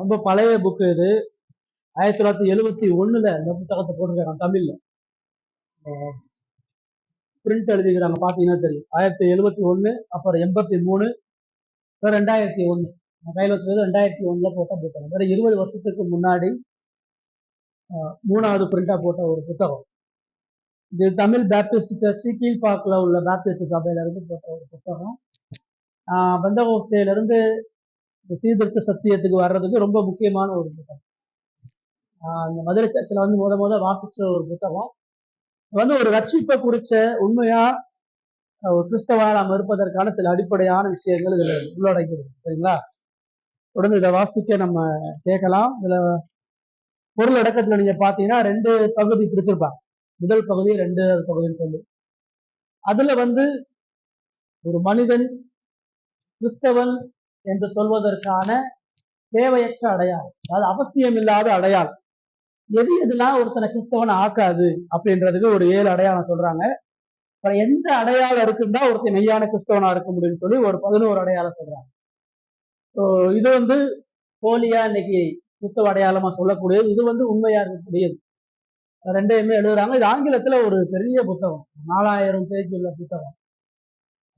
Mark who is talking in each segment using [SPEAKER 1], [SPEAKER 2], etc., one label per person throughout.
[SPEAKER 1] ரொம்ப பழைய புக்கு இது. 1971 இந்த புத்தகத்தை போட்டிருக்காங்க தமிழ்ல. பிரிண்ட் எழுதிக்கிறாங்க, பாத்தீங்கன்னா தெரியும். 1971, அப்புறம் 83, 2001. கையில் வச்சது 2001 போட்ட புத்தகம். வேற 20 வருஷத்துக்கு முன்னாடி 3வது பிரிண்டா போட்ட ஒரு புத்தகம். இது தமிழ் பேப்டிஸ்ட் சர்ச்சு கீழ்பாக்கில் உள்ள பேப்டிஸ்ட் சபையில இருந்து போட்ட ஒரு புத்தகம். பெந்தகோஸ்தேல இருந்து சீர்திருத்த சத்தியத்துக்கு வர்றதுக்கு ரொம்ப முக்கியமான ஒரு புத்தகம். இந்த மதுரை சர்ச்சில் வந்து முத வாசிச்ச ஒரு புத்தகம். ஒரு ரட்சிப்பை குறிச்ச உண்மையா ஒரு கிறிஸ்தவ நாம் இருப்பதற்கான சில அடிப்படையான விஷயங்கள் இதுல உள்ளடங்கியது. சரிங்களா? தொடர்ந்து இதை வாசிக்க நம்ம கேட்கலாம். இதுல பொருள் அடக்கத்துல நீங்க பாத்தீங்கன்னா 2 பகுதி பிரிச்சிருப்பாங்க. முதல் பகுதி 2வது பகுதின்னு சொல்லி அதுல ஒரு மனிதன் கிறிஸ்தவன் என்று சொல்வதற்கான தேவையற்ற அடையாளம், அதாவது அவசியம் இல்லாத அடையாளம், எதுலாம் ஒருத்தனை கிறிஸ்தவன் ஆக்காது அப்படின்றதுக்கு ஒரு 7 அடையாளம் சொல்றாங்க. அப்புறம் எந்த அடையாளம் இருக்குன்னா ஒருத்தன் மெய்யான கிறிஸ்தவனா இருக்க முடியும்னு சொல்லி ஒரு 11 அடையாளம் சொல்றாங்க. இது போலியா இன்னைக்கு கிறிஸ்தவ அடையாளமா சொல்லக்கூடியது, இது உண்மையா இருக்கக்கூடியது. ரெண்டையுமே எழுதுறாங்க. இது ஆங்கிலத்துல ஒரு பெரிய புத்தகம், 4000 பேஜ் உள்ள புத்தகம்.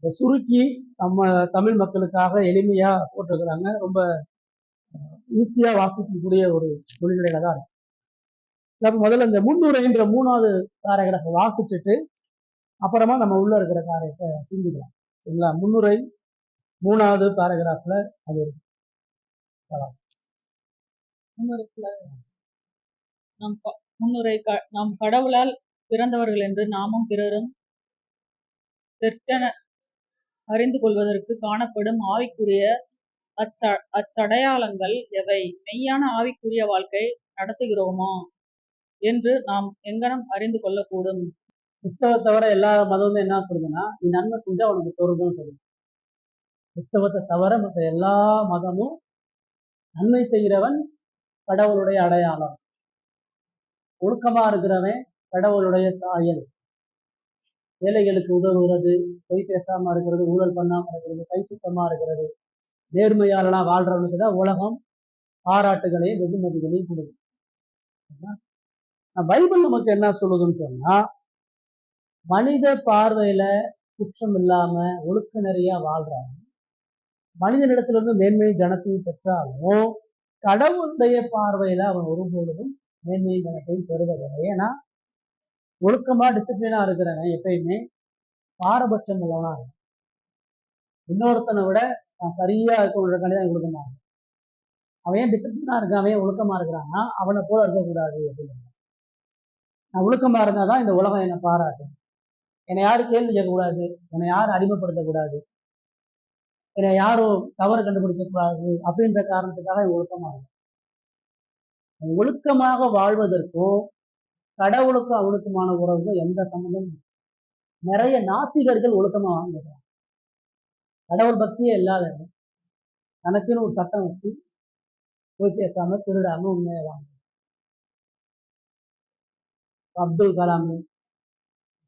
[SPEAKER 1] அதை சுருக்கி நம்ம தமிழ் மக்களுக்காக எளிமையா போட்டிருக்கிறாங்க. ரொம்ப ஈஸியா வாசிக்கக்கூடிய ஒரு மொழிநிலையில தான் இருக்கு. முதல்ல இந்த முன்னுரைன்ற 3வது பேராகிராஃபை வாசிச்சுட்டு அப்புறமா நம்ம உள்ள இருக்கிற காரியத்தை சிந்திக்கலாம். சரிங்களா? முன்னுரை 3வது பேராகிராஃப்ல அது இருக்கு.
[SPEAKER 2] முன்னுரை நாம் கடவுளால் பிறந்தவர்கள் என்று நாமும் பிறரும் அறிந்து கொள்வதற்கு காணப்படும் ஆவிக்குரிய அச்சடையாளங்கள் எவை? மெய்யான ஆவிக்குரிய வாழ்க்கை நடத்துகிறோமா என்று நாம் எங்கனம் அறிந்து கொள்ளக்கூடும்?
[SPEAKER 1] கிறிஸ்தவத்தை தவிர எல்லா மதமும் என்ன சொல்லுதுன்னா, நீ நன்மை செஞ்சா உனக்கு சொர்க்கம் சொல்லுது. கிறிஸ்தவத்தை தவிர மற்ற எல்லா மதமும் நன்மை செய்கிறவன் கடவுளுடைய அடையாளம், ஒழுக்கமா இருக்கிறவன் கடவுளுடைய சாயல், ஏழைகளுக்கு உதவுகிறது, பொய் பேசாம இருக்கிறது, ஊழல் பண்ணாம இருக்கிறது, கை சுத்தமா இருக்கிறது, நேர்மையாளனா வாழ்றவனுக்கு தான் உலகம் பாராட்டுகளையும் வெகுமதிகளையும் கொடுக்கும். பைபிள் நமக்கு என்ன சொல்லுதுன்னு சொன்னா, மனித பார்வையில குற்றம் இல்லாம ஒழுக்க நிறைய வாழ்றாங்க. மனிதனிடத்திலிருந்து மேன்மையும் கனத்தையும் பெற்றாலும் கடவுளுடைய பார்வையில அவன் ஒருபொழுதும் மேன்மையும் கனத்தையும் பெறுவதில்லை. ஏன்னா ஒழுக்கமா டிசிப்ளினா இருக்கிறவன் எப்பயுமே பாரபட்சம் உள்ளவனா இருக்கும். இன்னொருத்தனை விட நான் சரியா இருக்கவங்களுக்காண்டி தான் கொடுக்க மாட்டேன். அவன் ஏன் டிசிப்ளினா இருக்கான், அவன் ஒழுக்கமா இருக்கிறான்னா அவனை போல இருக்கக்கூடாது அப்படின்னு. நான் ஒழுக்கமா இருந்தாதான் இந்த உலகம் என்னை பாராட்டும், என்னை யாரும் கேள்வி கேட்கக்கூடாது, என்னை யாரும் அடிமைப்படுத்தக்கூடாது, என்னை யாரும் தவறு கண்டுபிடிக்க கூடாது அப்படின்ற காரணத்துக்காக ஒழுக்கமா இருக்கும். ஒழுக்கமாக வாழ்வதற்கும் கடவுளுக்கும் அவனுக்குமான உறவுக்கும் எந்த சம்பந்தமும். நிறைய நாத்திகர்கள் ஒழுக்கமா வாழ்ந்துடுறாங்க. கடவுள் பக்தியே இல்லாத தனக்குன்னு ஒரு சட்டம் வச்சு போய் பேசாம திருடாம உண்மையை வாங்க. அப்துல் கலாம்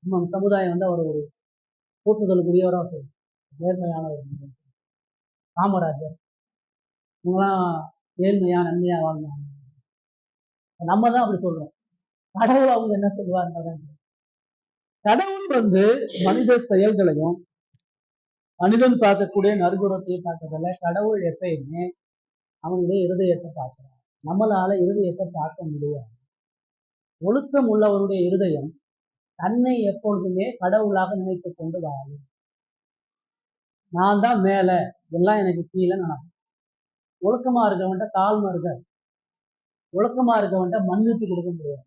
[SPEAKER 1] நம்ம சமுதாயம் அவர் ஒரு போற்றுதலுக்குரியவராக நேர்மையானவர். காமராஜர் இவங்களாம் ஏழ்மையா நன்மையா வாழ்ந்தாங்க. நம்ம தான் அப்படி சொல்றோம். கடவுள் அவங்க என்ன சொல்லுவாங்க? கடவுள் மனித செயல்களையும் மனிதன் பார்க்கக்கூடிய நற்குணத்தையும் பார்க்கறதில்ல. கடவுள் எப்பயுமே அவனுடைய இருதயத்தை பார்க்கிறான். நம்மளால இருதயத்தை பார்க்க முடியாது. ஒழுக்கம் உள்ளவருடைய இருதயம் தன்னை எப்பொழுதுமே கடவுளாக நினைத்து கொண்டு வாழும். நான் தான் மேல, எல்லாம் எனக்கு கீழே நடக்கும். ஒழுக்கமா இருக்கவன்ட்ட தாழ்மை இருக்காது. ஒழுக்கமா இருக்கவன்ட்ட மன்னிப்பு கொடுக்க முடியாது.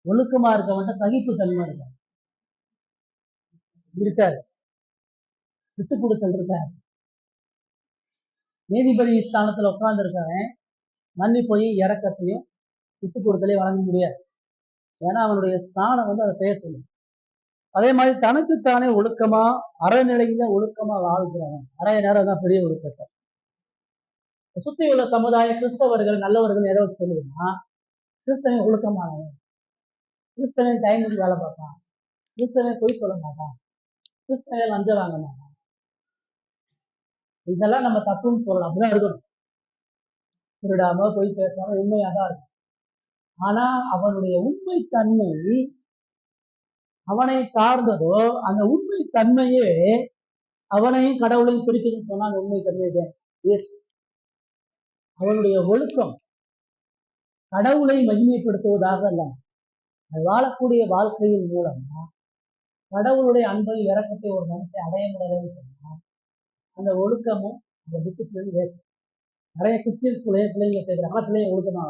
[SPEAKER 1] ஒழுக்கமா இருக்கவன்ட்ட சகிப்பு தன்மை இருக்காது. விட்டு கொடுத்தல் இருக்காது. நீதிபதி ஸ்தானத்துல உட்கார்ந்து இருக்கவன் மன்னிப்பையும் இறக்கத்தையும் விட்டு கொடுத்தலே வழங்க முடியாது. ஏன்னா அவனுடைய ஸ்தானம் அதை செய்ய சொல்லும். அதே மாதிரி தனக்குத்தானே ஒழுக்கமா அறநிலையில ஒழுக்கமா வாழ்கிறவன், அறைய நேரம் தான் பெரிய ஒழுக்கம். சுத்தி உள்ள சமுதாய கிறிஸ்தவர்கள் நல்லவர்கள் எதை வச்சு சொல்லுதுன்னா, கிறிஸ்தவன் ஒழுக்கமானவன், கிறிஸ்தவன் டைமுக்கு வேலை பார்ப்பான், கிறிஸ்தவன் பொய் சொல்ல மாட்டான், கிறிஸ்தவன் லஞ்சம் வாங்க மாட்டான். இதெல்லாம் நம்ம தப்புன்னு சொல்லலாம். அப்படிதான் இருக்கணும். திருடாம பொய் பேசாம உண்மையாக தான் இருக்கும். ஆனா அவனுடைய உண்மை தன்மை அவனை சார்ந்ததோ, அந்த உண்மை தன்மையே அவனையும் கடவுளையும் பிரிக்குதுன்னு சொன்னா அந்த உண்மை தன்மை வேஸ்ட். அவனுடைய ஒழுக்கம் கடவுளை மகிமைப்படுத்துவதாக அல்ல, அது வாழக்கூடிய வாழ்க்கையின் மூலமா கடவுளுடைய அன்பை இறக்கத்தை ஒரு மனுஷன் அடைய முடியலன்னு சொன்னா அந்த ஒழுக்கமும் அந்த டிசிப்ளின் வேஸ்ட். நிறைய கிறிஸ்டியன் ஸ்கூல்ல பிள்ளைங்க சேர்க்கிறாங்க, பிள்ளைங்க ஒழுக்கமா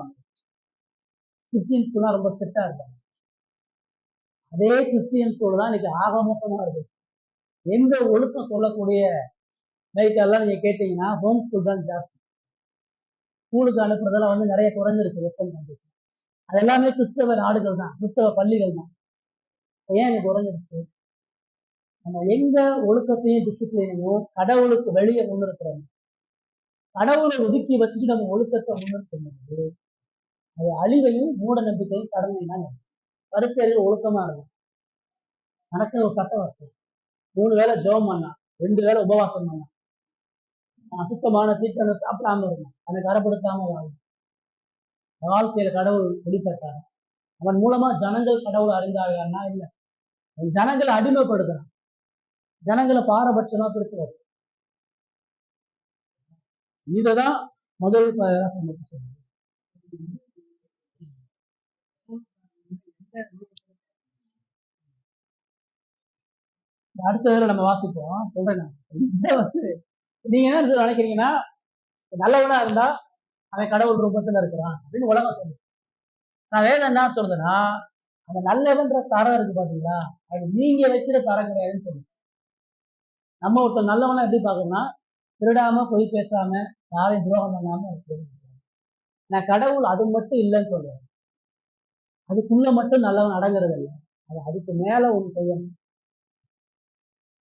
[SPEAKER 1] கிறிஸ்டியன் ஸ்கூல்லாம் ரொம்ப ஸ்ட்ரிக்டா இருக்காங்க. அதே கிறிஸ்டியன் ஸ்கூல் தான் இன்னைக்கு ஆக மோசமா இருக்கு. எந்த ஒழுக்கம் சொல்லக்கூடிய லைட்டெல்லாம் நீங்க கேட்டீங்கன்னா ஹோம் ஸ்கூல் தான் ஜாஸ்தி. ஸ்கூலுக்கு அனுப்புறதெல்லாம் நிறைய குறைஞ்சிருச்சு வெஸ்டர்ன் கண்ட்ரிஸ். அது எல்லாமே கிறிஸ்தவ நாடுகள் தான், கிறிஸ்தவ பள்ளிகள் தான். ஏன் இங்க குறைஞ்சிருச்சு? நம்ம எங்க ஒழுக்கத்தையும் டிசிப்ளினையும் கடவுளுக்கு வெளியே முன்னிறுத்துறோம். கடவுளை ஒதுக்கி வச்சுட்டு நம்ம ஒழுக்கத்தை முன்னிறுத்தும்போது அது அழிவையும் மூட நம்பிக்கையும் சடங்கையும் தான். பரிசேயர்கள் ஒழுக்கமா இருக்கும். எனக்கு ஒரு சட்டம் வச்சு 3 வேளை ஜெபம் பண்ணான், 2 வேளை உபவாசம் பண்ணான், அசுத்தமான தீட்டனை சாப்பிடாம இருந்தான், எனக்கு அறப்படுத்தாம வாழும். வாழ்க்கையில கடவுள் வெளிப்பட்டார். அவன் மூலமா ஜனங்கள் கடவுள் அறிந்தார்கள்னா இல்லை, ஜனங்களை அடிமைப்படுத்துறான், ஜனங்களை பாரபட்சமா பிடிச்சிருவாரு. இதுதான் முதல் சொல்லுங்க. அடுத்த வேலை நம்ம வாசிப்போம், சொல்றேன். நீங்க என்ன நினைக்கிறீங்கன்னா நல்லவனா இருந்தா அவன் கடவுள் ரூபத்துல இருக்கிறான் அப்படின்னு உலகம் சொல்லுது. நான் வேதம் என்ன சொல்றேன்னா அந்த நல்லவன்ற தரம் இருக்கு பாத்தீங்களா, அது நீங்க வைக்கிற தரம் கிடையாதுன்னு சொல்லுங்க. நம்ம ஒருத்தர் நல்லவனா எப்படி பார்க்கணும்னா திருடாம பொய் பேசாம யாரையும் துரோகம் பண்ணாம இருக்கு. நான் கடவுள் அது மட்டும் இல்லைன்னு சொல்றேன். அதுக்குள்ள மட்டும் நல்லவன் அடங்குறது இல்லை, அது அதுக்கு மேல ஒண்ணு செய்யணும்.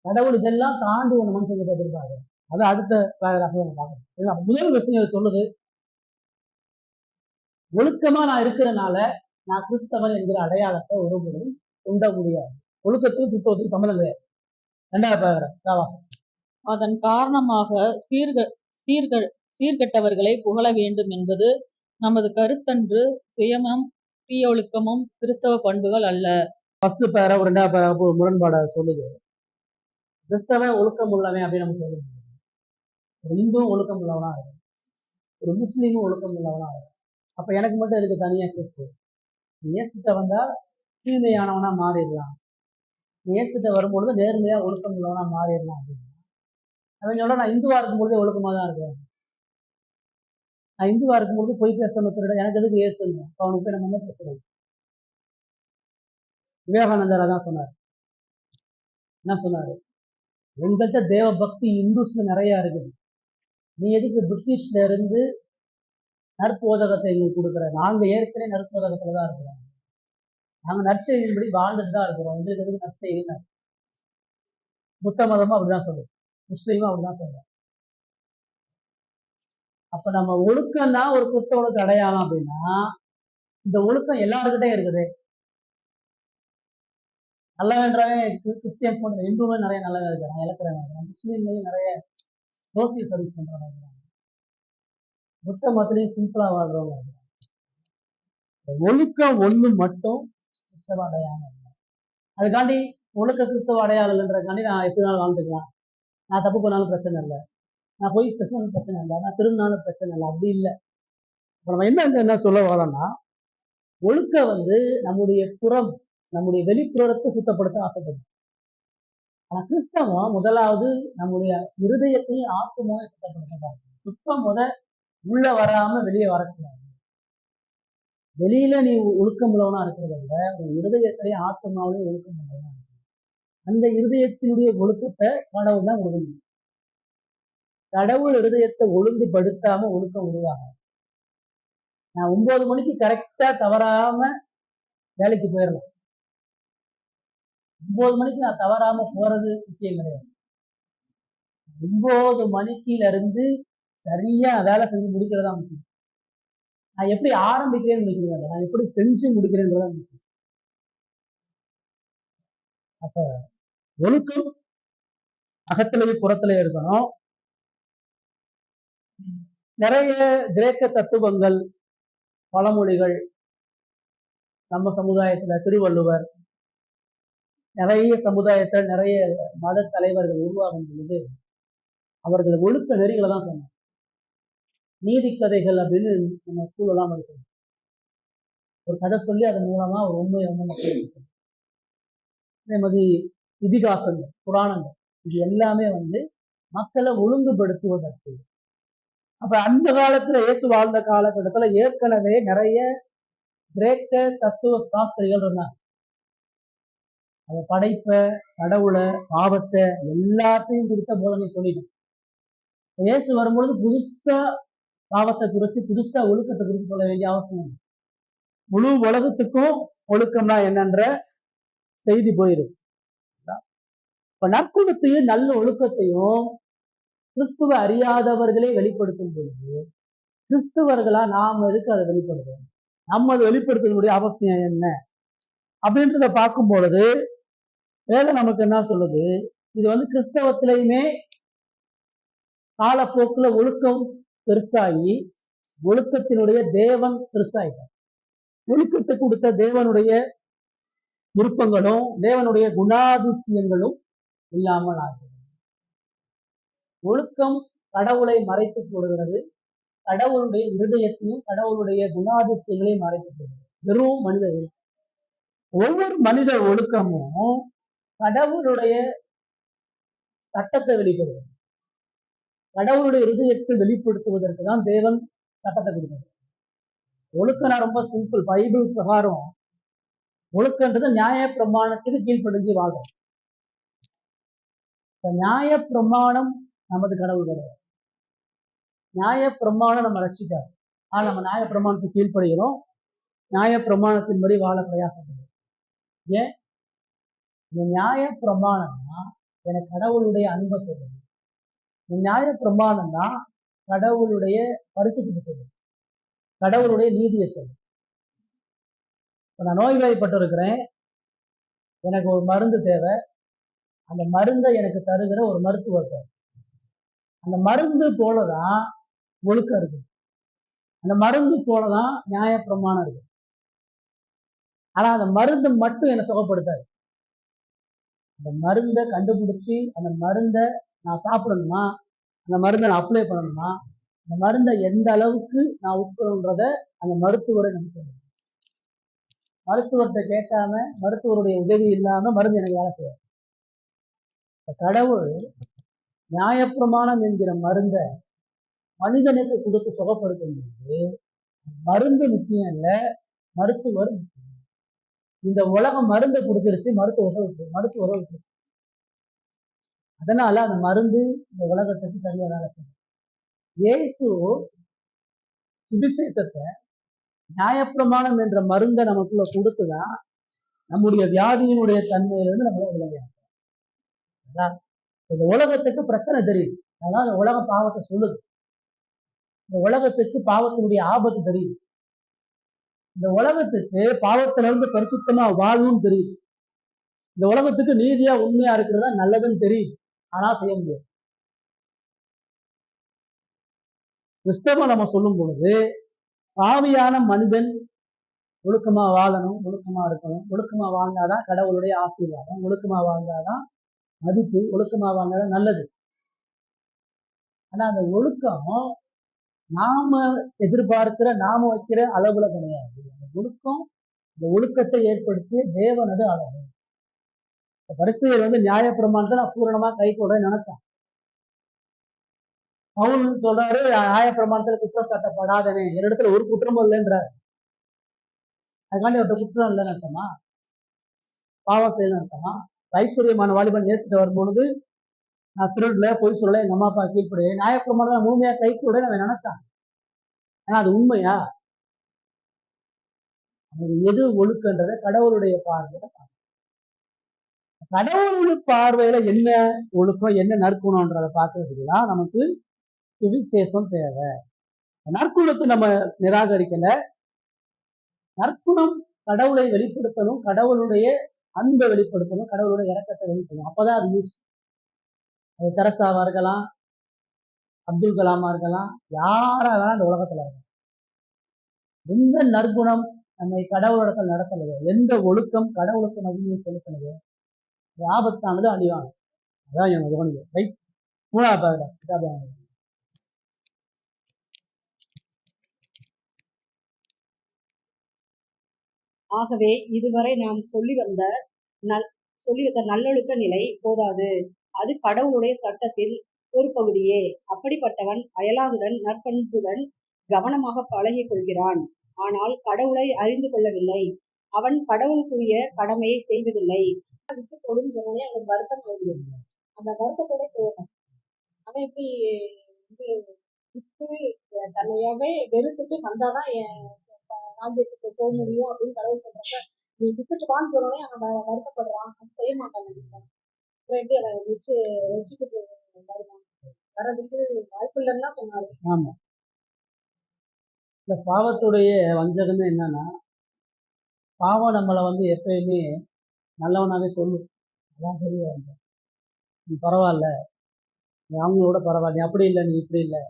[SPEAKER 1] கடவுள் இதெல்லாம் தாண்டி ஒண்ணு மனுஷங்க எதிர்பார்க்க. அது அடுத்த பார்க்கணும். முதல் விஷயம் சொல்லுது, ஒழுக்கமா நான் இருக்கிறனால நான் கிறிஸ்தவன் என்கிற அடையாளத்தை ஒருபொழுதும் உண்ட முடியாது. ஒழுக்கத்துக்கு கிறிஸ்தவத்துக்கு சம்மந்தம் கிடையாது. 2வது பாராகிராஃப்.
[SPEAKER 2] அதன் காரணமாக சீர்கெட்டவர்களை புகழ வேண்டும் என்பது நமது கருத்தன்று. சுயமும் தீயொழுக்கமும் கிறிஸ்தவ பண்புகள் அல்ல.
[SPEAKER 1] ஃபர்ஸ்ட் பேராகிராஃப் 2வது பாராகிராஃப் முரண்பாட சொல்லுது. கிறிஸ்தவன் ஒழுக்கம் உள்ளவன் அப்படின்னு நம்ம சொல்ல முடியாது. ஒரு இந்துவும் ஒழுக்கம் உள்ளவனா இருக்கும், ஒரு முஸ்லீமும் ஒழுக்கம் உள்ளவனா இருக்கும். அப்ப எனக்கு மட்டும் இதுக்கு தனியா கிறிஸ்து இயேசுட்ட வந்தா தூய்மையானவனா மாறிடலாம், இயேசுட்ட வரும்பொழுது நேர்மையா ஒழுக்கம் உள்ளவனா மாறிடலாம் அப்படின்னு அவன் சொல்ல. நான் இந்துவா இருக்கும்பொழுதே ஒழுக்கமா தான் இருக்கேன், நான் இந்துவா இருக்கும்போது பொய் பேசணும் திருட, எனக்கு எதுக்கு இயேசுன்னு அவனுக்கு போய் நம்ம என்ன பேசுறது? விவேகானந்தர் அதான் சொன்னார். என்ன சொன்னாரு? எங்கள்கிட்ட தேவ பக்தி இந்துஸ்ல நிறைய இருக்குது, நீ எதுக்கு பிரிட்டிஷ்ல இருந்து நற்போதகத்தை எங்களுக்கு கொடுக்குற? நாங்க ஏற்கனவே நற்போதகத்துலதான் இருக்கிறோம், நாங்க நற்செய்தியின்படி வாழ்ந்துட்டு தான் இருக்கிறோம், எங்களுக்கு எதுக்கு நற்செய்தி? புத்த மதமும் அப்படிதான் சொல்லுது, முஸ்லீமும் அப்படிதான் சொல்றோம். அப்ப நம்ம ஒழுக்கம்னா ஒரு கிறிஸ்தவனுக்கு அடையாளம் அப்படின்னா இந்த ஒழுக்கம் எல்லாருக்கிட்டே இருக்குது. நல்லவன்றவே கிறிஸ்டியன்ஸ் மட்டும், இந்துவே நிறைய நல்லவன் இருக்கிறாங்க, இழக்கிறாங்க. முஸ்லீம்லையும் நிறைய சோசியல் சர்வீஸ் பண்றவங்க இருக்கிறாங்க, புத்த மதத்திலையும் சிம்பிளா வாழ்றவங்க இருக்கிறாங்க. ஒழுக்கம் ஒண்ணு மட்டும் கிறிஸ்தவ அடையாளம். அதுக்காண்டி ஒழுக்க கிறிஸ்தவ அடையாளம்ன்றதுக்காண்டி நான் எப்படி நாளும் வாழ்ந்துக்கலாம், நான் தப்பு பண்ணாலும் பிரச்சனை இல்லை, நான் போய் பேசினாலும் பிரச்சனை இல்லை, நான் திரும்பினாலும் பிரச்சனை இல்லை, அப்படி இல்லை. நம்ம என்ன சொல்ல வரோம்னா ஒழுக்கம் நம்முடைய புறம், நம்முடைய வெளிப்புறத்தை சுத்தப்படுத்த ஆசைப்படும். ஆனா கிறிஸ்தவம் முதலாவது நம்முடைய இருதயத்தையும் ஆத்மாவையும் சுத்தப்படுத்த. சுத்தம் உள்ள வராம வெளியே வரக்கூடாது. வெளியில நீ ஒழுக்கம் உள்ளவனா இருக்கிறத விட உன் இருதயத்திலையும் ஆத்மாவிலையும் ஒழுக்கம் உள்ளவனா இருக்கு. அந்த இருதயத்தினுடைய ஒழுக்கத்தை கடவுள் தான் கொடுக்க முடியும். கடவுள் இருதயத்தை ஒழுங்குபடுத்தாம ஒழுக்கம் உருவாக. நான் 9 மணிக்கு கரெக்டா தவறாம வேலைக்கு போயிடலாம், 9 மணிக்கு நான் தவறாம போறது முக்கியம் கிடையாது. 9 மணிக்குல இருந்து சரியா வேலை செஞ்சு முடிக்கிறதா முக்கியம். நான் எப்படி ஆரம்பிக்கிறேன்னு முடிக்கிறேன், நான் எப்படி செஞ்சு முடிக்கிறேன்றதா முக்கியம். அப்ப ஒழுக்கம் அகத்திலேயே புறத்திலே இருக்கணும். நிறைய கிரேக்க தத்துவங்கள், பழமொழிகள் நம்ம சமுதாயத்துல திருவள்ளுவர், நிறைய சமுதாயத்தில் நிறைய மத தலைவர்கள் உருவாகும் பொழுது அவர்கள் ஒழுக்க நெறிகளை தான் சொன்னாங்க. நீதி கதைகள் அப்படின்னு நம்ம ஸ்கூல் எல்லாம் படிக்கிறோம். ஒரு கதை சொல்லி அதன் மூலமா ஒரு உண்மையை வந்து மக்களுக்கு, அதே மாதிரி இதிகாசங்கள், புராணங்கள், இது எல்லாமே வந்து மக்களை ஒழுங்குபடுத்துவதற்கு. அப்ப அந்த காலத்துல இயேசு வாழ்ந்த காலகட்டத்துல ஏற்கனவே நிறைய கிரேக்க தத்துவ சாஸ்திரிகள் இருந்தாங்க. அந்த படைப்ப, கடவுளை, பாவத்தை எல்லாத்தையும் குறித்த போதனை சொல்லிட்டு இயேசு வரும்பொழுது புதுசா பாவத்தை குறித்து, புதுசா ஒழுக்கத்தை குறித்து சொல்ல வேண்டிய அவசியம் இல்லை. முழு உலகத்துக்கும் ஒழுக்கம்னா என்னன்ற செய்தி போயிருச்சு. இப்ப நற்குணத்தையும் நல்ல ஒழுக்கத்தையும் கிறிஸ்துவ அறியாதவர்களே வெளிப்படுத்தும் பொழுது கிறிஸ்துவர்களா நாம் எதுக்கு அதை வெளிப்படுத்துறோம்? நம்ம அதை வெளிப்படுத்தக்கூடிய அவசியம் என்ன அப்படின்றத பார்க்கும் பொழுது வேதம் நமக்கு என்ன சொல்லுது? இது வந்து கிறிஸ்தவத்திலையுமே காலப்போக்குல ஒழுக்கம் பெருசாகி ஒழுக்கத்தினுடைய தேவன் பெருசாயிட்டார். ஒழுக்கத்தை கொடுத்த தேவனுடைய விருப்பங்களும் தேவனுடைய குணாதிசயங்களும் இல்லாமல் ஆகிறது. ஒழுக்கம் கடவுளை மறைத்து போடுகிறது, கடவுளுடைய இருதயத்தையும் கடவுளுடைய குணாதிசயங்களையும் மறைத்து போடுகிறது. வெறும் மனித ஒழுக்கம். ஒவ்வொரு மனித ஒழுக்கமும் கடவுளுடைய சட்டத்தை வெளிப்படுத்தும். கடவுளுடைய இருதயத்தை வெளிப்படுத்துவதற்கு தான் தேவன் சட்டத்தை கொடுக்கிறார். ஒழுக்கம் ரொம்ப சிம்பிள். பைபிள் பிரகாரம் ஒழுக்கன்றது நியாய பிரமாணத்துக்கு கீழ்ப்படிஞ்சு வாழ்றோம். நியாய பிரமாணம் நமது கடவுள் கிடையாது. நியாய பிரமாணம் நம்ம ரட்சிக்காது. ஆனா நம்ம நியாய பிரமாணத்துக்கு கீழ்ப்படுகிறோம், நியாய பிரமாணத்தின்படி வாழ பிரயாசப்படுறோம். ஏன்? இந்த நியாய பிரமாணம் தான் எனக்கு கடவுளுடைய அன்பை சொல்லுது. இந்த நியாய பிரமாணம் தான் கடவுளுடைய பரிசுத்தத்தை சொல்லுது, கடவுளுடைய நீதியை சொல்லுது. இப்ப நான் நோய்வாய்ப்பட்டு இருக்கிறேன், எனக்கு ஒரு மருந்து தேவை. அந்த மருந்தை எனக்கு தருகிற ஒரு மருத்துவர் தேவை. அந்த மருந்து போலதான் ஒழுக்கம் இருக்கு, அந்த மருந்து போலதான் நியாய பிரமாணம் இருக்கு. ஆனா அந்த மருந்து மட்டும் என்னை சுகப்படுத்தாது. அந்த மருந்தை கண்டுபிடிச்சி அந்த மருந்தை நான் சாப்பிடணுமா, அந்த மருந்தை நான் அப்ளை பண்ணணுமா, அந்த மருந்தை எந்த அளவுக்கு நான் உட்கொள்றத அந்த மருத்துவரை நம்ம சொல்லணும். மருத்துவர்கிட்ட கேட்காம, மருத்துவருடைய உதவி இல்லாம மருந்து எனக்கு வேலை செய்யாது. கடவுள் நியாயப்பிரமாணம் என்கிற மருந்தை மனிதனுக்கு கொடுத்து சுகப்படுத்தும் போது மருந்து முக்கியம் இல்ல, மருத்துவர் முக்கியம். இந்த உலகம் மருந்தை கொடுத்துருச்சு, மருத்துவரை விட்டு. அதனால அந்த மருந்து இந்த உலகத்துக்கு சரியா வேலை செய்யும். இயேசு சுவிசேஷத்தை நியாயப்பிரமாணம் என்ற மருந்தை நமக்குள்ள கொடுத்துதான் நம்முடைய வியாதியினுடைய தன்மையிலிருந்து நம்மள விளையாடுறோம். இந்த உலகத்துக்கு பிரச்சனை தெரியுது, அதனால இந்த உலகம் பாவத்தை சொல்லுது. இந்த உலகத்துக்கு பாவத்தினுடைய ஆபத்து தெரியுது. இந்த உலகத்துக்கு பாவத்திலிருந்து பரிசுத்தமா வாழணும்னு தெரியுது. இந்த உலகத்துக்கு நீதியா உண்மையா இருக்கிறதா நல்லதுன்னு தெரியுது, ஆனா செய்ய முடியாது. கிறிஸ்தவ நம்ம சொல்லும் பொழுது பாவியான மனிதன் ஒழுக்கமா வாழணும், ஒழுக்கமா இருக்கணும், ஒழுக்கமா வாழ்ந்தாதான் கடவுளுடைய ஆசீர்வாதம், ஒழுக்கமா வாழ்ந்தாதான் மதிப்பு, ஒழுக்கமா வாழ்ந்தாதான் நல்லது. ஆனா அந்த ஒழுக்கம் நாம எதிர்பார்க்கிற, நாம வைக்கிற அளவுல கிடையாது. அந்த ஒழுக்கம், இந்த ஒழுக்கத்தை ஏற்படுத்திய தேவனது அளவு. பரிசேயர் வந்து நியாயப்பிரமாணத்தை நான் பூரணமா கை கூட நினைச்சான். பவுல் சொல்றாரு, நியாயப்பிரமாணத்துல குற்றம் சாட்டப்படாதனே, என்னிடத்துல ஒரு குற்றமும் இல்லைன்றாரு. அதுக்காண்டி ஒருத்த குற்றம் இல்லைன்னு அர்த்தமா? பாவம் செய்யணும்னு அர்த்தமா? ஐஸ்வர்யமான வாலிபன் இயேசுட்ட வரும்பொழுது நான் திருடல, பொய் சொல்லல, எங்க அம்மா அப்பா கீழ்ப்படைய நியாயப்பிரமாணம் தான் முழுமையா கை கூட நம்ம நினைச்சான். ஆனா அது உண்மையா? அது எது ஒழுக்கன்றத கடவுளுடைய பார்வையில பார்க்கணும். கடவுளுடைய பார்வையில என்ன ஒழுக்கம், என்ன நற்குணம்ன்றதை பார்க்கறதுக்குதான் நமக்கு சுவிசேஷம் தேவை. நற்குணத்தை நம்ம நிராகரிக்கல. நற்குணம் கடவுளை வெளிப்படுத்தணும், கடவுளுடைய அன்பை வெளிப்படுத்தணும், கடவுளுடைய இரக்கத்தை வெளிப்படுத்தணும். அப்பதான் அது யூஸ். அது தெரசாவா இருக்கலாம், அப்துல் கலாமா இருக்கலாம், யாரா வேணா இந்த உலகத்துல இருக்கலாம். எந்த நற்குணம் நம்மை கடவுளிடத்தில் நடத்துறது, எந்த ஒழுக்கம் கடவுளுக்கு மகிமையை செலுத்துறது, ஆபத்தானது அழிவாங்க. அதான் என் கவனிக்க. ரைட். 3வது paragraph.
[SPEAKER 3] ஆகவே இதுவரை நாம் சொல்லி வந்த நல்லொழுக்க நிலை போதாது, அது கடவுளுடைய சட்டத்தில் ஒரு பகுதியே. அப்படிப்பட்டவன் அயலாருடன் நற்பண்புடன் கவனமாக பழகிக் கொள்கிறான், ஆனால் கடவுளை அறிந்து கொள்ளவில்லை. அவன் கடவுளுக்குரிய கடமையை செய்வதில்லை. விட்டு போடும் சொன்னே அவன் வருத்தம் ஆகிறது. அந்த வருத்தத்தோட போயிடும். அவன் இப்படி தன்னையாவே வெறுத்துட்டு வந்தாதான் ராஜ்யத்துக்கு போக முடியும் அப்படின்னு கடவுள் சொல்றப்ப, நீ விட்டுட்டு வான்னு சொன்னோடனே அவன் வருத்தப்படுறான், அது செய்ய மாட்டாங்க. அப்புறம் எப்படி அவன் வச்சுக்கிட்டு வருவான்? வர்றதுக்கு வாய்ப்பு இல்லைன்னா சொன்னாரு.
[SPEAKER 1] ஆமா, இந்த பாவத்துடைய வஞ்சகமே என்னன்னா, பாவம் நம்மளை எப்பயுமே நல்லவனாவே சொல்லும். அதான் சரியா நீ பரவாயில்ல, நீ அவங்களோட பரவாயில்ல, நீ அப்படி இல்லை, நீ இப்படி இல்லை,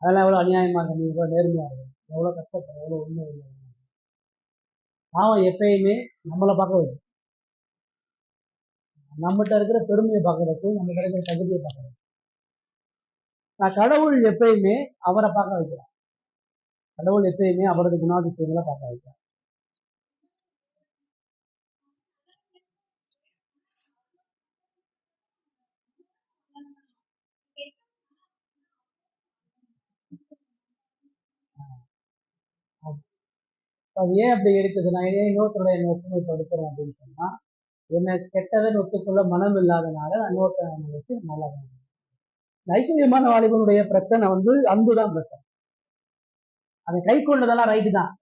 [SPEAKER 1] அதெல்லாம் எவ்வளோ அநியாயமா இருக்கு, நீ எவ்வளோ நேர்மையா இருக்கு, எவ்வளோ கஷ்டப்படுற, எவ்வளோ உண்மை இல்லை. பாவம் எப்பயுமே நம்மளை பார்க்க வைக்கும். நம்மகிட்ட இருக்கிற பெருமையை பார்க்கறதுக்கு, நம்மகிட்ட இருக்கிற தகுதியை பார்க்கறது. நான் கடவுள் எப்பயுமே அவரை பார்க்க வைக்கிறேன். கடவுள் எப்பயுமே அவரது குணாதிசயங்களை பார்க்க வைக்கிறார். அது ஏன் அப்படி இருக்குது? நான் ஏன் இன்னொருத்தரோட என்னை ஒப்புமைப்படுத்துறேன் அப்படின்னு சொன்னா, என்னை கெட்டவன் ஒத்துக்கொள்ள மனம் இல்லாதனால நான் இன்னொருத்தனை வச்சு நல்லா ஐஸ்வர்யமான வாலிபனுடைய பிரச்சனை அன்புதான் பிரச்சனை. அதை கை கொண்டதெல்லாம் ரைட்டு தான்.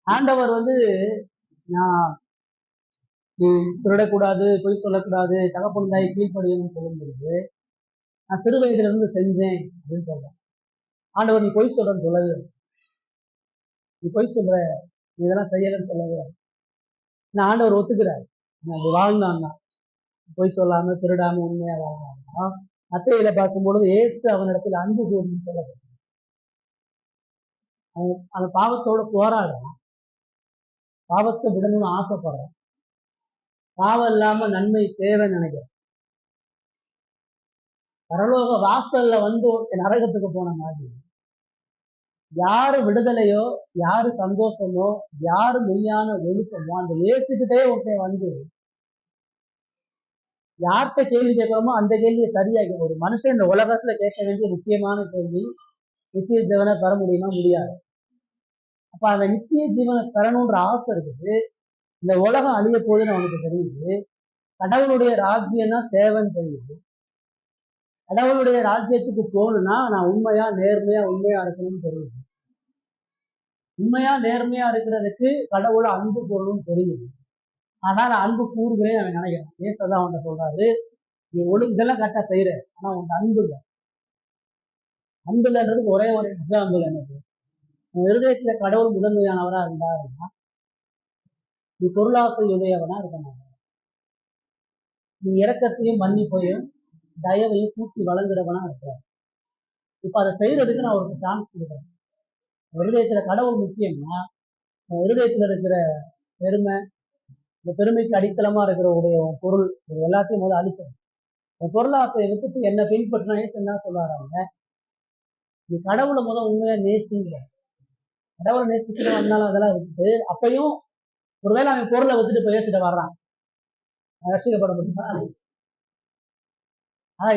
[SPEAKER 1] ஆண்டவர் நான் நீ திருடக்கூடாது, பொய் சொல்லக்கூடாது, தகப்பன் தாய் கீழ்ப்படியணும்னு சொல்லும் பொழுது, நான் சிறு வயதுல இருந்து செஞ்சேன் அப்படின்னு சொல்றேன். ஆண்டவர் நீ பொய் சொல்றன்னு சொல்லவே, நீ பொய் சொல்ற, நீ இதெல்லாம் செய்யலன்னு சொல்லவே. நான் ஆண்டவர் ஒத்துக்கிறார், அப்படி வாழ்ந்தான்னா, பொய் சொல்லாம திருடாம உண்மையா வாழ்ந்தான்னா, அத்தையில பார்க்கும்பொழுது ஏசு அவனிடத்தில் அன்பு கூர்ந்து சொல்லப்படும். அவன் பாவத்தோட போராடுறான், பாவத்தை விடணும்னு ஆசைப்படுறான், பாவம் இல்லாம நன்மை தேவைன்னு நினைக்கிறேன். பரலோக வாசல்ல நரகத்துக்கு போன மாதிரி, யாரு விடுதலையோ, யாரு சந்தோஷமோ, யாரு மெய்யான ஒழுக்கமோ, அந்த இயேசுகிட்டே ஒருத்தன் யார்கிட்ட கேள்வி கேட்கிறோமோ அந்த கேள்வியை சரியாகி, ஒரு மனுஷன் இந்த உலகத்துல கேட்க வேண்டிய முக்கியமான கேள்வி, நித்திய ஜீவனை பெற முடியுமா? முடியாது. அப்ப அந்த நித்திய ஜீவனை பெறணுன்ற ஆசை இருக்குது. இந்த உலகம் அழிய போகுதுன்னு அவனுக்கு தெரியுது. கடவுளுடைய ராஜ்யம் தான் தேவைன்னு தெரியுது. கடவுளுடைய ராஜ்யத்துக்கு போகணும்னா நான் உண்மையா நேர்மையா இருக்கணும்னு தெரியுது. உண்மையா நேர்மையா இருக்கிறதுக்கு கடவுளை அன்பு போடணும்னு தெரியுது. ஆனா நான் அன்பு கூறுகிறேன் அவன் நினைக்கிறான். ஏசதான் அவன்கிட்ட சொல்றாரு, நீ இதெல்லாம் கரெக்டா செய்யற, ஆனா உன் அன்பு இல்லை. அன்பு இல்லைன்றதுக்கு ஒரே ஒரு எக்ஸாம்பிள் எனக்கு, உன் இருதயத்துல கடவுள் முதன்மையானவரா இருந்தாருன்னா நீ பொருளாசை உடையவனா இருக்க மாட்டான். நீ இரக்கத்தையும் மன்னிப்பையும் தயவையும் கூட்டி வழங்குறவனா இருக்க. இப்ப அதை செய்யறதுக்கு நான் ஒரு சான்ஸ் கொடுக்குறேன். இருதயத்துல கடவுள் முக்கியம்னா, இருதயத்துல இருக்கிற பெருமை, இந்த பெருமைக்கு அடித்தளமா இருக்கிற உடைய பொருள் எல்லாத்தையும் முதல்ல அழிச்சிடும். பொருளாசையை விட்டுட்டு என்ன பின்பற்றினா என்ன சொல்றாங்க, நீ கடவுளை உண்மையா நேசிங்கிற, கடவுளை நேசிக்கிற வந்தாலும் அதெல்லாம் விட்டுட்டு, அப்பையும் ஒருவேளை அவன் பொருளை விட்டுட்டு பேசிட்டு வர்றான், ரசிக்கப்பட முடியுமா?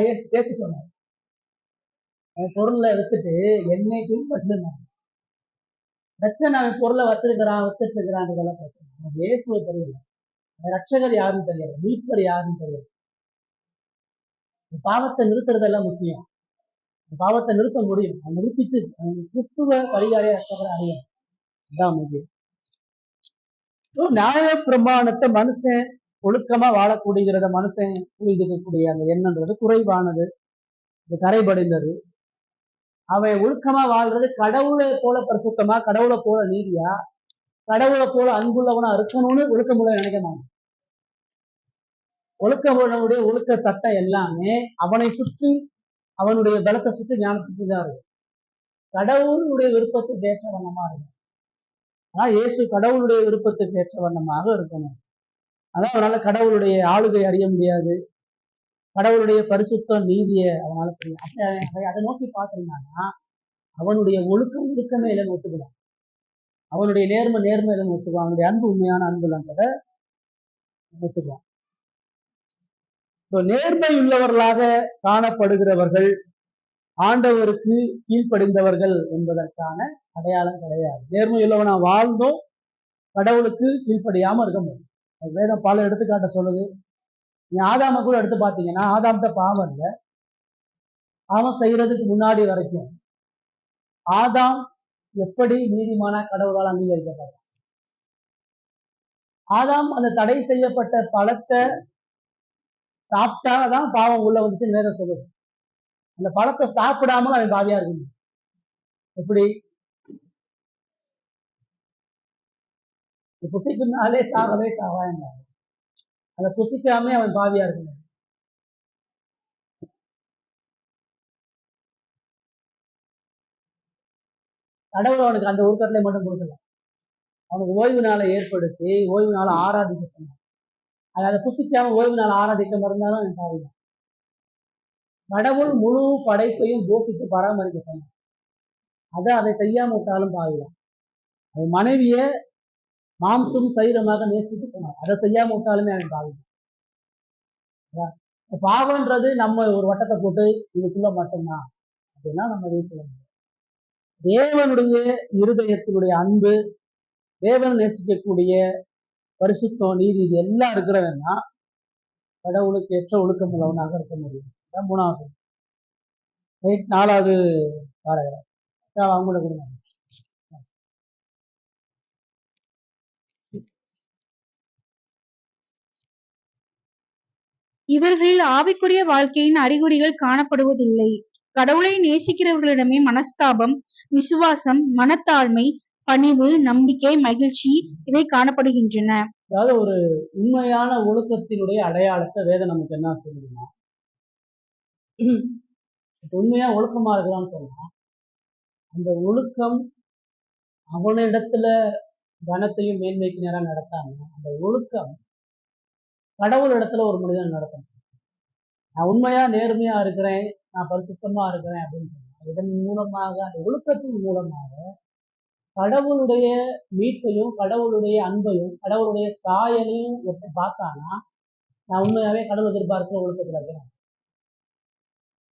[SPEAKER 1] ஏசு சேர்த்து சொன்னார், அவன் பொருளை விட்டுட்டு என்னை பின்பற்றினான். பிரச்சனை அவன் பொருளை வச்சிருக்கிறான், வித்துட்டு இருக்கிறான்றதெல்லாம் பிரச்சனை. அவன் இயேசுவை தெரியல, ரட்சகர் யாருன்னு தெரியல, மீட்பர் யாருன்னு தெரியல. பாவத்தை நிறுத்துறதெல்லாம் முக்கியம். பாவத்தை நிறுத்த முடியும், நிறுத்திட்டு கிறிஸ்துவ பரிகாரிய ரட்சகரை அறியும், அதான் முக்கியம். நியாய பிரமாணத்தை மனுஷன் ஒழுக்கமா வாழக்கூடியத மனுஷன் புரிந்துக்கக்கூடிய அந்த எண்ணன்றது குறைவானது, கரைபடைந்தது. அவன் ஒழுக்கமா வாழ்றது கடவுளை போல பரிசுத்தமா, கடவுளை போல நீதியா, கடவுளை போல அன்புள்ளவனா இருக்கணும்னு ஒழுக்கமுள்ள நினைக்க மாட்டான். ஒழுக்கமுள்ளவனுடைய ஒழுக்க சட்டம் எல்லாமே அவனை சுற்றி அவனுடைய பலத்தை சுற்றி ஞானத்துக்கு தான் இருக்கும். கடவுளுடைய விருப்பத்துக்கு ஏற்ற வண்ணமா இருக்கும். ஆனா இயேசு கடவுளுடைய விருப்பத்துக்கு ஏற்ற வண்ணமாக இருக்கணும். அதான் அவனால கடவுளுடைய ஆளுகை அறிய முடியாது. கடவுளுடைய பரிசுத்த நீதியை அவனால தெரியும். அதை நோக்கி பார்த்திருந்தான்னா அவனுடைய ஒழுக்கம் ஒழுக்கமே இல்லைன்னு ஒத்துக்கலாம். அவனுடைய நேர்மை இல்லைன்னு ஒத்துக்குவான். அவனுடைய அன்பு உண்மையான அன்பு இல்லைன்றதை ஒத்துக்குவான். நேர்மை உள்ளவர்களாக காணப்படுகிறவர்கள் ஆண்டவருக்கு கீழ்ப்படிந்தவர்கள் என்பதற்கான அடையாளம் கிடையாது. நேர்மை உள்ளவனா வாழ்ந்தும் கடவுளுக்கு கீழ்ப்படியாம இருக்க முடியும். வேதம் பல எடுத்துக்காட்ட சொல்லுது. நீ ஆதாம கூட எடுத்து பார்த்தீங்கன்னா ஆதாம்கிட்ட பாவம் இல்லை. அவன் செய்யறதுக்கு முன்னாடி வரைக்கும் ஆதாம் எப்படி நீதிமான கடவுளால் அங்கீகரிக்கப்பட்டான். ஆதாம் அந்த தடை செய்யப்பட்ட பழத்தை சாப்பிட்டாதான் பாவம் உள்ள வந்துச்சுன்னு வேதம் சொல்லுது. அந்த பழத்தை சாப்பிடாமல் அவன் பாவியா இருக்கணும். எப்படி புசிக்குனாலே சாகவே சாவாங்க. அதை புசிக்காம அவன் பாவியா இருக்கணும். கடவுள் அவனுக்கு அந்த ஒரு கட்டளை மட்டும் கொடுக்கல. அவனுக்கு ஓய்வு நாளை ஏற்படுத்தி ஓய்வு நாளை ஆராதிக்க சொன்னான். அதை புசிக்காம ஓய்வு நாள் ஆராதிக்க இருந்தாலும் அவன் பாவிதான். கடவுள் முழு படைப்பையும் போஷித்து பராமரிக்க சொன்னான். அதை செய்யாம விட்டாலும் பாவிதான். அவன் மனைவிய மாம்சம் சரீரமாக நேசிக்க சொன்னான். அதை செய்யாம விட்டாலுமே அவன் பாவிதான். பாவம்ன்றது நம்ம ஒரு வட்டத்தை போட்டு இதுக்குள்ள மட்டும்தான் அப்படின்னா நம்ம சொல்ல முடியும். தேவனுடைய இருதயத்தினுடைய அன்பு, தேவன் நேசிக்கக்கூடிய பரிசுத்தம், நீதி, இது எல்லாம் இருக்கிறவன்னா கடவுளுக்கு ஏற்ற ஒழுக்கம் உள்ளவனாக இருக்க முடியும். மூணாவது. நாலாவது பாராகிராஃப் அவங்களோட கொடுங்க.
[SPEAKER 4] இவர்களில் ஆவிக்குரிய வாழ்க்கையின் அறிகுறிகள் காணப்படுவதில்லை. கடவுளை நேசிக்கிறவர்களிடமே மனஸ்தாபம், விசுவாசம், மனத்தாழ்மை, பணிவு, நம்பிக்கை, மகிழ்ச்சி இவை காணப்படுகின்றன.
[SPEAKER 1] அதாவது ஒரு உண்மையான ஒழுக்கத்தினுடைய அடையாளத்தை வேதம் நமக்கு என்ன சொல்லுதுன்னா, உண்மையா ஒழுக்கமா இருக்கலாம்னு சொன்னா அந்த ஒழுக்கம் அவனிடத்துல கனத்தையும் மேன்மைக்கு நேரம் நடத்தாம அந்த ஒழுக்கம் கடவுள் இடத்துல ஒரு மனிதன் நடத்தணும். நான் உண்மையா நேர்மையா இருக்கிறேன், நான் பரிசுத்தமா இருக்கிறேன் அப்படின்னு சொன்னா இதன் மூலமாக அந்த ஒழுக்கத்தின் மூலமாக கடவுளுடைய மீட்பையும் கடவுளுடைய அன்பையும் கடவுளுடைய சாயலையும் ஒருத்தர் பார்த்தானா நான் உண்மையாவே கடவுள் எதிர்பார்க்கிற ஒழுக்கத்துல இருக்கிறேன்.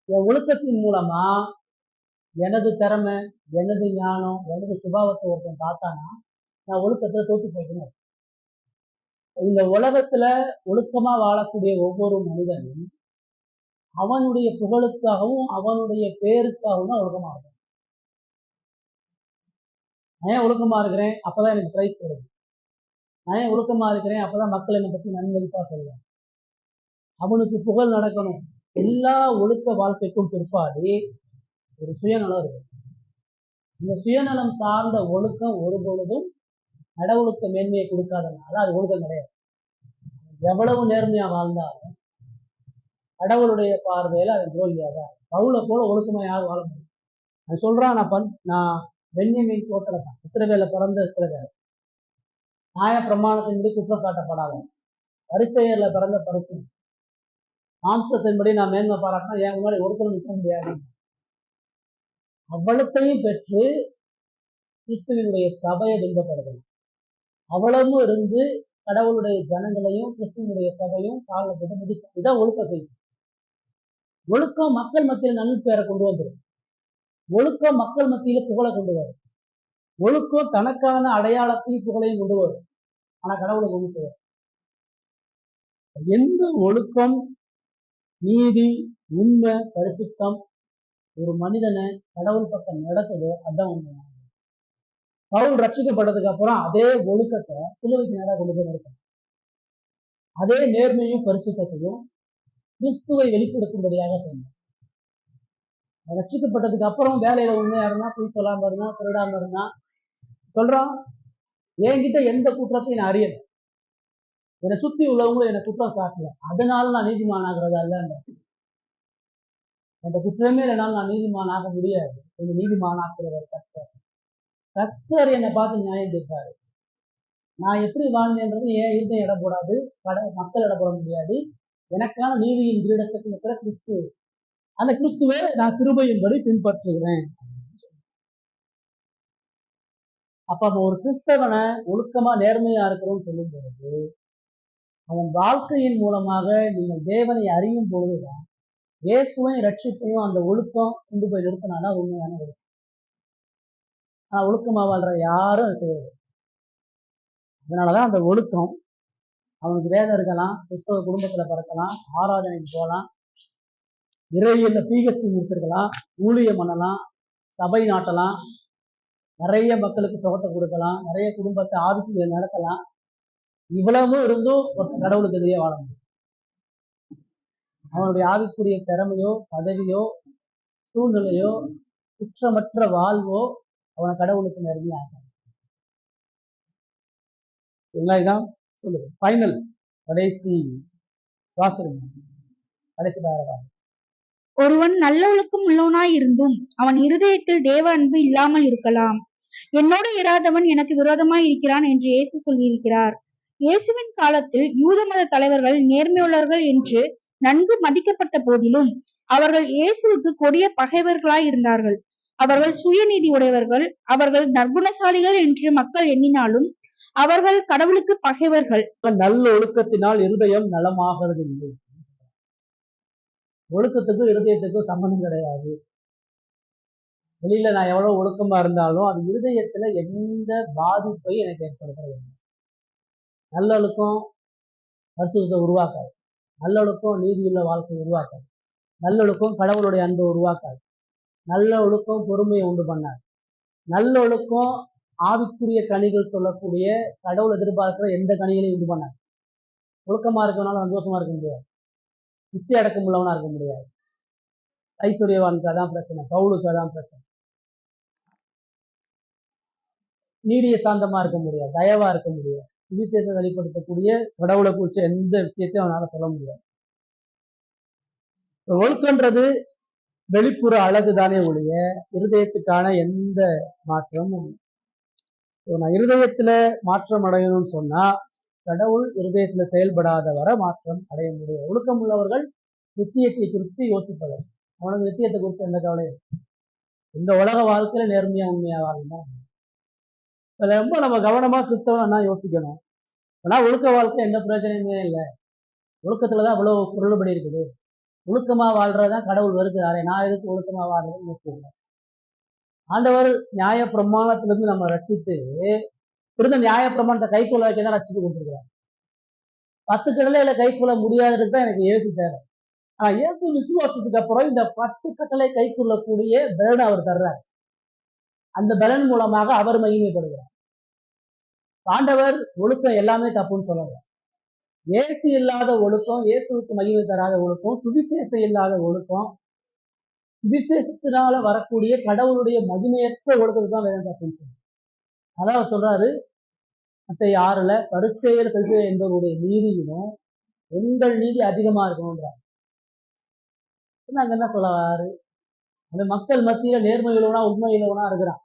[SPEAKER 1] என் ஒழுக்கத்தின் மூலமா எனது திறமை, எனது ஞானம், எனது சுபாவத்தை ஒருத்தன் பார்த்தானா நான் ஒழுக்கத்துல தோற்று போய்க்கணும். இந்த உலகத்துல ஒழுக்கமா வாழக்கூடிய ஒவ்வொரு மனிதனும் அவனுடைய புகழுக்காகவும் அவனுடைய பேருக்காகவும் தான் ஒழுக்கமா இருக்கும். நான் ஏன் ஒழுக்கமா இருக்கிறேன், அப்பதான் எனக்கு பிரைஸ் கிடைக்கும். நான் ஏன் ஒழுக்கமா இருக்கிறேன், அப்பதான் மக்கள் என்னை பத்தி நன்மதிப்பா சொல்லுவாங்க. அவனுக்கு புகழ் நடக்கணும். எல்லா ஒழுக்க வாழ்க்கைக்கும் பிற்பாடு ஒரு சுயநலம் இருக்கு. இந்த சுயநலம் சார்ந்த ஒழுக்கம் ஒருபொழுதும் கடவுளுக்கு மேன்மையை கொடுக்காதனால அது ஒழுக்கம் கிடையாது. எவ்வளவு நேர்மையா வாழ்ந்தாலும் கடவுளுடைய பார்வையில அது துரோகியாக. பவுலை போல ஒழுக்கமா யாரும் வாழ முடியும். அது சொல்றான். நான் பென்யமீன் கோத்திரத்தான், இஸ்ரவேல பிறந்த இஸ்ரவேலர், நியாய பிரமாணத்தின்படி குற்றம் சாட்டப்படாத பரிசேயர்ல பிறந்த பரிசு, மாம்சத்தின்படி நான் மேன்மை பாராட்டினா என் முன்னாடி ஒருத்தர் நிற்க முடியாது. அவ்வளத்தையும் பெற்று கிறிஸ்துவனுடைய சபையை துன்பப்படுத்தணும். அவ்வளவும் இருந்து கடவுளுடைய ஜனங்களையும் கிறிஸ்துவனுடைய சபையும் காலில் போட்டு முடிச்சு. இதான் ஒழுக்கம் செய்யும். ஒழுக்கம் மக்கள் மத்தியில் நன்மை பேரை கொண்டு வந்துடும். ஒழுக்கம் மக்கள் மத்தியில புகழை கொண்டு வரும். ஒழுக்கம் தனக்கான அடையாளத்தையும் புகழையும் கொண்டு வரும். ஆனா கடவுளை கொண்டு வரும். எந்த ஒழுக்கம், நீதி, உண்மை, பரிசுத்தம் ஒரு மனிதனை கடவுள் பக்கம் நடக்குதோ அதுதான் உண்மை. பவுல் ரட்சிக்கப்பட்டதுக்கு அப்புறம் அதே ஒழுக்கத்தை சிலுவைக்கு நேராக கொண்டு போய் நடக்கணும். அதே நேர்மையும் பரிசுத்தையும் கிறிஸ்துவை வெளிப்படுத்தும்படியாக செய்யணும். ரட்சிக்கப்பட்டதுக்கு அப்புறம் வேலையில உண்மையா இருந்தா, பொய் சொல்லாம இருந்தா, திருடாம இருந்தா சொல்றான், என்கிட்ட எந்த குற்றத்தையும் நான் அறியல, என்னை சுத்தி உள்ளவங்களும் என்னை குற்றம் சாட்டல, அதனால நான் நீதிமான் ஆகிறது அல்ல. என்ற குற்றமே இல்லைனாலும் நான் நீதிமான் ஆக முடியாது. இந்த நீதிமான் ஆக்குறவர் கர்த்தர். கர்த்தர் என்னை பார்த்து நியாயம் கேட்பாரு. நான் எப்படி வாழ்ந்தேன்றது ஏன் இருந்த இடம் போடாது, மக்கள் இடம் போட முடியாது. எனக்கான நீதியின் கிரீடத்துக்கு இருக்கிற கிறிஸ்து, அந்த கிறிஸ்துவை நான் கிருபையின்படி பின்பற்றுகிறேன். அப்ப ஒரு கிறிஸ்தவனை ஒழுக்கமா நேர்மையா இருக்கிறோம்னு சொல்லும் பொழுது அவன் வாழ்க்கையின் மூலமாக நீங்கள் தேவனை அறியும் பொழுதுதான் இயேசுவையும் ரட்சிப்பையும் அந்த ஒழுக்கம் கொண்டு போய் நிறுத்தினாதான் உண்மையான ஒழுக்கம். ஆனா ஒழுக்கமா வாழ்ற யாரும் அதை செய்யறது. அதனாலதான் அந்த ஒழுக்கம் அவனுக்கு வேதம் இருக்கலாம், கிறிஸ்தவ குடும்பத்துல பிறக்கலாம், ஆராதனைக்கு போகலாம், இறையில பிஹெச்டி முடிச்சிருக்கலாம், ஊழியம் பண்ணலாம், சபை நாட்டலாம், நிறைய மக்களுக்கு சுகத்தை கொடுக்கலாம், நிறைய குடும்பத்தை ஆதிக்கு நடத்தலாம். இவ்வளவும் இருந்தும் ஒரு கடவுளுக்கு எதிரே வாழ முடியும். அவனுடைய ஆவிக்குரிய திறமையோ பதவியோ சூழ்நிலையோ குற்றமற்ற வாழ்வோ அவனை கடவுளுக்கு நெருங்கியாக. இதான் சொல்லுது. ஃபைனல் கடைசி வாசகம், கடைசி பாரதம்.
[SPEAKER 4] ஒருவன் நல்ல ஒழுக்கம் உள்ளவனாய் இருந்தும் அவன் இருதயத்தில் தேவ அன்பு இல்லாமல் இருக்கலாம். என்னோடு இராதவன் எனக்கு விரோதமாய் இருக்கிறான் என்று இயேசு சொல்லியிருக்கிறார். இயேசுவின் காலத்தில் யூத மத தலைவர்கள் நேர்மையுள்ளவர்கள் என்று நன்கு மதிக்கப்பட்ட போதிலும் அவர்கள் இயேசுவுக்கு கொடிய பகைவர்களாய் இருந்தார்கள். அவர்கள் சுயநீதி உடையவர்கள், அவர்கள் நற்குணசாலிகள் என்று மக்கள் எண்ணினாலும் அவர்கள் கடவுளுக்கு பகைவர்கள்.
[SPEAKER 1] நல்ல ஒழுக்கத்தினால் இருதயம் நலமாகிறது இல்லை. ஒழுக்கத்துக்கும் இருதயத்துக்கும் சம்பந்தம் கிடையாது. வெளியில நான் எவ்வளவு ஒழுக்கமா இருந்தாலும் அது இருதயத்துல எந்த பாதிப்பை எனக்கு ஏற்படுத்துறது. நல்லொழுக்கம் பரிசுத்தத்தை உருவாக்காது. நல்லொழுக்கம் நீதியுள்ள வாழ்க்கையை உருவாக்காது. நல்லொழுக்கம் கடவுளுடைய அன்பை உருவாக்காது. நல்ல ஒழுக்கம் பொறுமையை உண்டு பண்ணாது. நல்லொழுக்கம் ஆவிக்குரிய கனிகள் சொல்லக்கூடிய கடவுள் எதிர்பார்க்கிற எந்த கனிகளையும் உண்டு பண்ணாது. ஒழுக்கமா இருக்கனால சந்தோஷமா இருக்க முடியாது, நிச்சய அடக்கம் உள்ளவனா இருக்க முடியாது. ஐஸ்வர்யவானுக்கு அதான் பிரச்சனை, பவுலுக்கு அதான் பிரச்சனை. நீடிய சாந்தமா இருக்க முடியாது, தயவா இருக்க முடியாது. விசேஷம் வெளிப்படுத்தக்கூடிய கடவுளை குறிச்ச எந்த விஷயத்தையும் அவனால சொல்ல முடியாது. ஒழுக்கன்றது வெளிப்புற அழகு தானே ஒழிய இருதயத்துக்கான எந்த மாற்றமும். நான் இருதயத்துல மாற்றம் அடையணும்னு சொன்னா கடவுள் இருதயத்துல செயல்படாத வர மாற்றம் அடைய முடியும். ஒழுக்கம் உள்ளவர்கள் நித்தியத்தை குறித்து யோசிப்பவர். அவனுக்கு நித்தியத்தை குறித்து எந்த கவலையும். இந்த உலக வாழ்க்கையில நேர்மையா உண்மையா வாழணும். ரொம்ப நம்ம கவனமா கிறிஸ்தவனா யோசிக்கணும். ஆனா ஒழுக்க வாழ்க்கை எந்த பிரச்சனையுமே இல்லை. ஒழுக்கத்துலதான் இவ்வளவு பொருள்படி இருக்குது. ஒழுக்கமா வாழ்றதான் கடவுள் வெறுக்கிறாரே, நான் எதுக்கு ஒழுக்கமா வாழ்றதுன்னு யோசிக்கிறேன். ஆண்டவர் நியாய பிரமாணத்திலிருந்து நம்ம ரட்சித்து இருந்த நியாய பிரமாணத்தை கைக்குள்ள வைக்கதான் ரட்சித்து கொடுத்துருக்கிறார். 10 கட்டளையில கைக்குள்ள முடியாததுக்கு தான் எனக்கு இயேசு தேவை. ஆனா இயேசு விசுவாசத்துக்கு அப்புறம் இந்த 10 கட்டளை கைக்குள்ளக்கூடிய பலன் அவர் தர்றார். அந்த பலன் மூலமாக அவர் மகிமைப்படுகிறார். ஆண்டவர் ஒழுக்கம் எல்லாமே தப்புன்னு சொல்லல. இயேசு இல்லாத ஒழுக்கம், இயேசுவுக்கு மகிமை தராத ஒழுக்கம், சுவிசேஷம் இல்லாத ஒழுக்கம், சுவிசேஷத்தினால வரக்கூடிய கடவுளுடைய மகிமையற்ற ஒழுக்கத்துக்கு தான் வேதம் தப்புன்னு சொல்லுங்க. அதான் அவர் சொல்றாரு மத்தேயு 6 பரிசேயர் சதுசேயர் என்பவருடைய நீதியிலும் உங்கள் நீதி அதிகமா இருக்கணும்ன்றார். நாங்க என்ன சொல்லுவாரு, அந்த மக்கள் மத்தியில நேர்மையுள்ளவனா உண்மையுள்ளவனா இருக்கிறான்.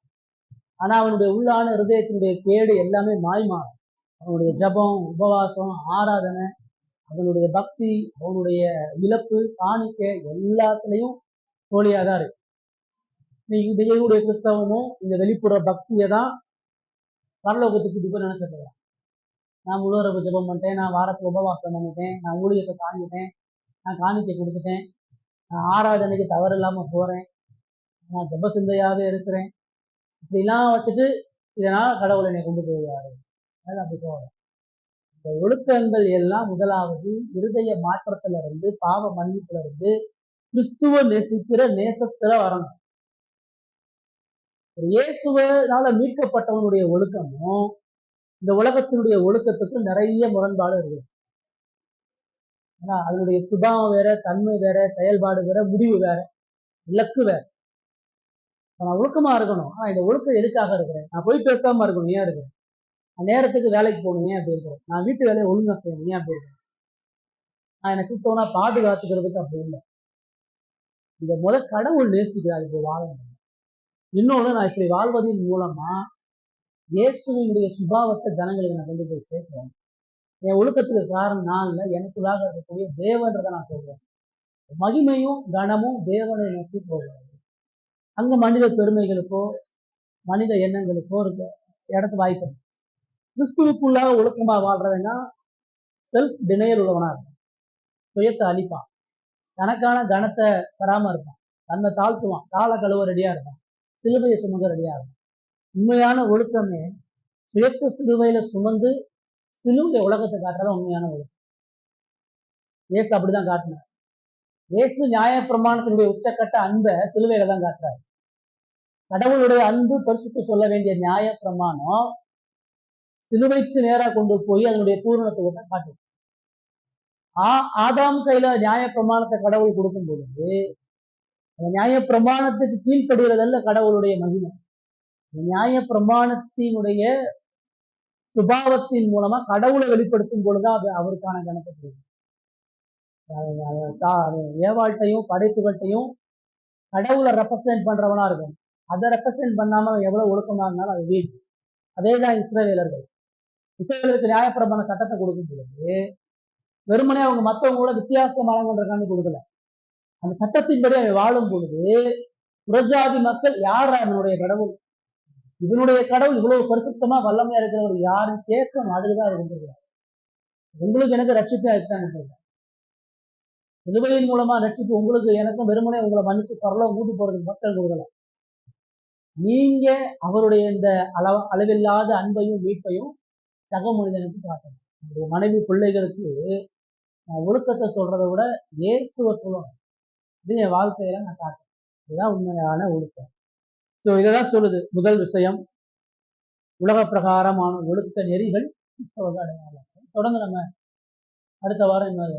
[SPEAKER 1] ஆனா அவனுடைய உள்ளான இருதயத்தினுடைய கேடு எல்லாமே மாய்மாறும். அவனுடைய ஜபம், உபவாசம், ஆராதனை, அவனுடைய பக்தி, அவனுடைய இழப்பு, காணிக்கை எல்லாத்துலயும் தோழியாதான் இருக்கு. நீ இதையுடைய கிறிஸ்தவமும் இந்த வெளிப்புற பக்தியை தான் பரலோகத்துக்கு இப்ப நினைச்சிருக்கிறேன். நான் முழுவரப்பு ஜபம் பண்ணிட்டேன், நான் வாரத்துக்கு உபவாசம் பண்ணிட்டேன், நான் ஊழியத்தை தாங்கிட்டேன், நான் காணிக்கை கொடுத்துட்டேன், நான் ஆராதனைக்கு தவறு இல்லாம போறேன், நான் ஜப சிந்தையாவே இருக்கிறேன், இப்படிலாம் வச்சுட்டு இதனால் கடவுளை என்னை கொண்டு போவாரு. அப்படி சொல்றேன். இந்த ஒழுக்கங்கள் எல்லாம் முதலாவது இருதய மாற்றத்துல இருந்து, பாவ மன்னிப்புல இருந்து, கிறிஸ்துவ நேசிக்கிற நேசத்துல வரணும். இயேசுவனால மீட்கப்பட்டவனுடைய ஒழுக்கமும் இந்த உலகத்தினுடைய ஒழுக்கத்துக்கும் நிறைய முரண்பாடு இருக்கு. அதனுடைய சுபாவம் வேற, தன்மை வேற, செயல்பாடு வேற, முடிவு வேற, இலக்கு வேற. நான் ஒழுக்கமா இருக்கணும். ஆனா இந்த ஒழுக்கம் எதுக்காக இருக்கிறேன்? நான் போய் பேசாம இருக்கணும், ஏன் இருக்கிறேன்? நான் நேரத்துக்கு வேலைக்கு போகணும், ஏன் அப்படி இருக்கிறேன்? நான் வீட்டு வேலையை ஒழுங்கா செய்யணும், ஏன் அப்படி இருக்கிறேன்? நான் எனக்கு கிறிஸ்தவனா பாதுகாத்துக்கிறதுக்கு அப்படி இல்லை. இந்த கடவுள் நேசிக்கிறார் இப்படி வாழணும். இன்னொன்னு, நான் இப்படி வாழ்வதன் மூலமா இயேசுவினுடைய சுபாவத்தை ஜனங்களுக்கு நான் கொண்டு போய் சேர்க்கிறேன். என் ஒழுக்கத்துக்கு காரணம் நான் இல்லை, எனக்குள்ளாக இருக்கக்கூடிய தேவன்றதை நான் சொல்றேன். மகிமையும் கனமும் தேவனை நோக்கி போகிறது. அங்க மனித பெருமைகளுக்கோ மனித எண்ணங்களுக்கோ இருக்க இடத்து வாய்ப்பு. கிறிஸ்துவுக்குள்ளாக ஒழுக்கமா வாழ்றவன்னா செல்ஃப் டினையல் உள்ளவனா இருப்பான், சுயத்தை அழிப்பான், தனக்கான கனத்தை பெறாம இருப்பான், தன்னை தாழ்த்துவான், காலை கழுவ ரெடியா இருப்பான், சிலுவையை சுமங்க ரெடியா இருப்பான். உண்மையான ஒழுக்கமே சுயத்தை சிலுவையில சுமந்து சிலுவை உலகத்தை காட்டுறதான் உண்மையான ஒழுக்கம். இயேசு அப்படிதான் காட்டினார். இயேசு நியாய பிரமாணத்தினுடைய உச்சக்கட்ட அன்பை சிலுவையில தான் காட்டுறாரு. கடவுளுடைய அன்பு பரிசுத்த சொல்ல வேண்டிய நியாய பிரமாணம் சிலுவைக்கு நேரா கொண்டு போய் அதனுடைய பூரணத்துவத்தை காட்டு. ஆதாம் கையில நியாய பிரமாணத்தை கடவுள் கொடுக்கும் பொழுது அந்த நியாய பிரமாணத்துக்கு கீழ்ப்படுகிறதல்ல கடவுளுடைய மகிமை. நியாய பிரமாணத்தினுடைய சுபாவத்தின் மூலமா கடவுளை வெளிப்படுத்தும் பொழுதுதான் அது அவருக்கான கணக்கு. ஏவாழ்ட்டையும் படைப்புகள்கிட்டையும் கடவுளை ரெப்ரசன்ட் பண்றவனா இருக்கும். அதை ரெப்ரசன்ட் பண்ணாம எவ்வளவு ஒழுக்கமா இருந்தாலும் அது வீண். அதேதான் இஸ்ரவேலருக்கு நியாயப்பிரமாண சட்டத்தை கொடுக்கும் பொழுது வெறுமனே அவங்க மற்றவங்களோட வித்தியாசமானவங்கன்றக்காண்டி கொடுக்கல. அந்த சட்டத்தின்படி அவன் வாழும் பொழுது புறஜாதி மக்கள் யார் அவனுடைய கடவுள், இவனுடைய கடவுள் இவ்வளவு பரிசுத்தமா வல்லமையா இருக்கிறவர் யாருன்னு கேட்கணும். அதுக்குதான் இருந்திருக்கிறார். உங்களுக்கு எனக்கு ரட்சிப்பே அதுதான். சிலுவையின் மூலமா ரட்சிப்பு உங்களுக்கு எனக்கும் வெறுமனே உங்களை மன்னிச்சு பரலோகம் கூட்டி போறதுக்கு மக்கள் கொடுக்கல. நீங்க அவருடைய இந்த அளவில்லாத அன்பையும் மீட்பையும் சக மனிதனுக்கு காட்டணும். உங்களுடைய மனைவி பிள்ளைகளுக்கு நான் ஒழுக்கத்தை சொல்றதை விட இயேசுவை சொல்லணும். இது என் வாழ்க்கையில நான் காட்டுறேன். இதுதான் உண்மையான ஒழுக்கம். ஸோ இதைதான் சொல்லுது. முதல் விஷயம், உலக பிரகாரமான ஒழுக்க நெறிகள் கிறிஸ்தவ அடையாளம். தொடர்ந்து நம்ம அடுத்த வாரம் இன்னொரு